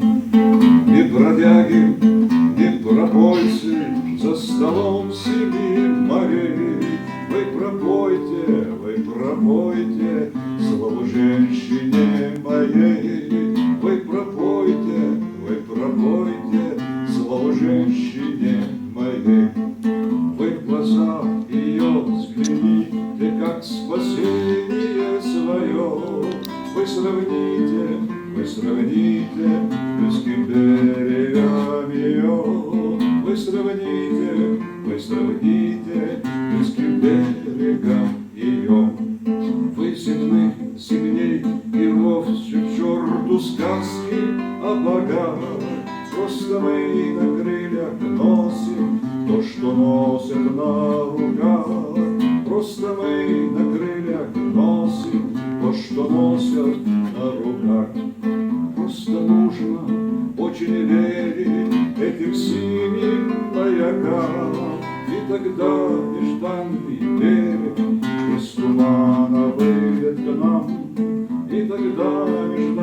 Ни бродяги, ни пропойцы за столом семи морей. Вы пропойте слово женщине моей. Вы пропойте слово женщине моей. Вы в глаза ее взгляните, как спасение свое. Вы сравните близким берегам ее. Вы сравните близким берегам ее. Вы земней и вовсе к черту сказки о богах. Просто мы на крыльях носим то, что носят на руках. Просто мы на крыльях носим то, что носят на руках. Просто нужно очень верить этим синим маякам. И тогда нежданный берег из тумана выйдет к нам. И тогда нежданный